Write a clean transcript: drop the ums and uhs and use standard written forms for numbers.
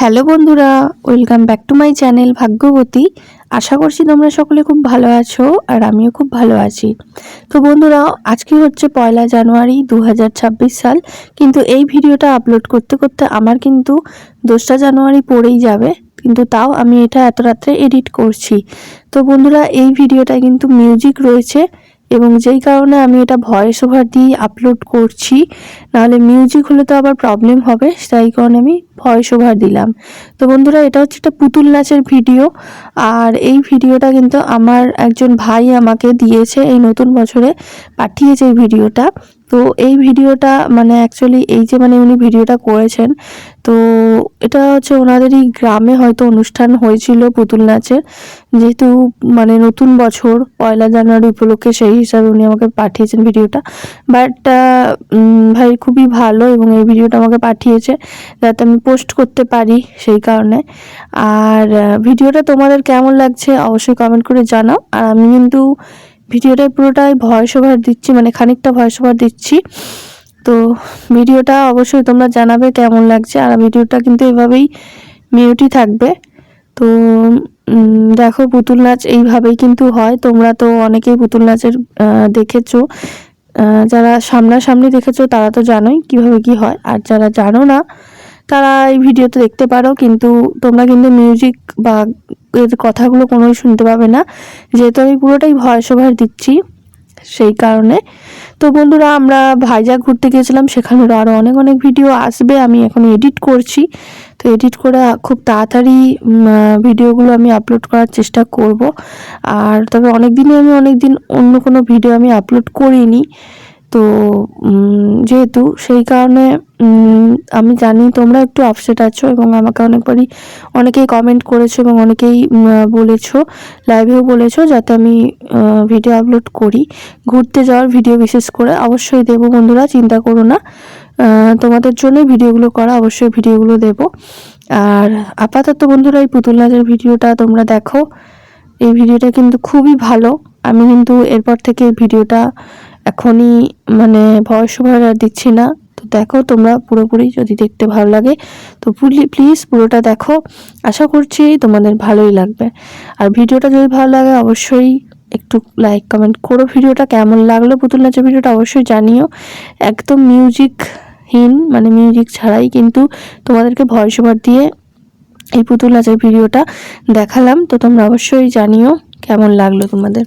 Hello বন্ধুরা, welcome back to my channel Bhagyabati. আশা করছি তোমরা সকলে খুব ভালো আছো আর আমিও খুব ভালো আছি। তো বন্ধুরা, আজকে হচ্ছে 1 জানুয়ারি 2026 সাল, কিন্তু এই ভিডিওটা আপলোড করতে করতে আমার কিন্তু 2 জানুয়ারি পড়েই যাবে, কিন্তু তাও আমি এটা এত রাত্রে এডিট করছি। তো বন্ধুরা, এই ভিডিওটা কিন্তু মিউজিক রয়েছে এবং যেই কারণে আমি এটা ভয়েস ওভার দিয়ে আপলোড করছি, নাহলে মিউজিক হলে তো আবার প্রবলেম হবে, তাই কারণে আমি ভয়েস ওভার দিলাম। তো বন্ধুরা, এটা হচ্ছে একটা পুতুল নাচের ভিডিও, আর এই ভিডিওটা কিন্তু আমার একজন ভাই আমাকে দিয়েছে, এই নতুন বছরে পাঠিয়েছে এই ভিডিওটা। তো এই ভিডিওটা মানে অ্যাকচুয়ালি এই যে মানে উনি ভিডিওটা করেছেন, তো এটা হচ্ছে ওনাদেরই গ্রামে হয়তো অনুষ্ঠান হয়েছিল পুতুল নাচের, যেহেতু মানে নতুন বছর 1 জানুয়ারি উপলক্ষে, সেই হিসাবে উনি আমাকে পাঠিয়েছেন ভিডিওটা। বাট ভাই খুবই ভালো এবং এই ভিডিওটা আমাকে পাঠিয়েছে যাতে আমি পোস্ট করতে পারি, সেই কারণে। আর ভিডিওটা তোমাদের কেমন লাগছে অবশ্যই কমেন্ট করে জানাও। আর আমি কিন্তু ভিডিওটাই পুরোটাই ভয়েস ওভার দিচ্ছি, মানে খানিকটা ভয়েস ওভার দিচ্ছি। তো ভিডিওটা অবশ্যই তোমরা জানাবে কেমন লাগছে। আর ভিডিওটা কিন্তু এভাবেই মিউটই থাকবে। তো দেখো, পুতুল নাচ এইভাবেই কিন্তু হয়। তোমরা তো অনেকেই পুতুল নাচের দেখেছো, যারা সামনাসামনি দেখেছো তারা তো জানোই কিভাবে কি হয়, আর যারা জানো না তারা এই ভিডিওতে দেখতে পারো, কিন্তু তোমরা কিন্তু মিউজিক বা এর কথাগুলো কোনোই শুনতে পাবে না, যেহেতু আমি পুরোটাই ভয়েস ওভার দিচ্ছি, সেই কারণে। তো বন্ধুরা, আমরা ভাইজাগ ঘুরতে গিয়েছিলাম, সেখানেরও আরও অনেক অনেক ভিডিও আসবে, আমি এখন এডিট করছি। তো এডিট করে খুব তাড়াতাড়ি ভিডিওগুলো আমি আপলোড করার চেষ্টা করব। আর তবে অনেক দিন অন্য কোনো ভিডিও আমি আপলোড করিনি, তো যেহেতু সেই কারণে আমি জানি তোমরা একটু আপসেট আছো এবং আমাকে অনেকেই কমেন্ট করেছো এবং অনেকেই বলেছো, লাইভেও বলেছো যাতে আমি ভিডিও আপলোড করি। ঘুরতে যাওয়ার ভিডিও বিশেষ করে অবশ্যই দেবো বন্ধুরা, চিন্তা করো না, তোমাদের জন্যই ভিডিওগুলো করা, অবশ্যই ভিডিওগুলো দেব। আর আপাতত বন্ধুরা, এই পুতুল নাচের ভিডিওটা তোমরা দেখো, এই ভিডিওটা কিন্তু খুবই ভালো। আমি কিন্তু এরপর থেকে ভিডিওটা এখনই মানে ভয়েস ওভার আর দিচ্ছি না। তো দেখো তোমরা পুরোপুরি, যদি দেখতে ভালো লাগে তো প্লিজ পুরোটা দেখো, আশা করছি তোমাদের ভালোই লাগবে। আর ভিডিওটা যদি ভালো লাগে অবশ্যই একটু লাইক কমেন্ট করো। ভিডিওটা কেমন লাগলো পুতুল নাচের ভিডিওটা অবশ্যই জানিও। একদম মিউজিকহীন, মানে মিউজিক ছাড়াই কিন্তু তোমাদেরকে ভয়েস ওভার দিয়ে এই পুতুল নাচের ভিডিওটা দেখালাম। তো তোমরা অবশ্যই জানিও কেমন লাগলো তোমাদের।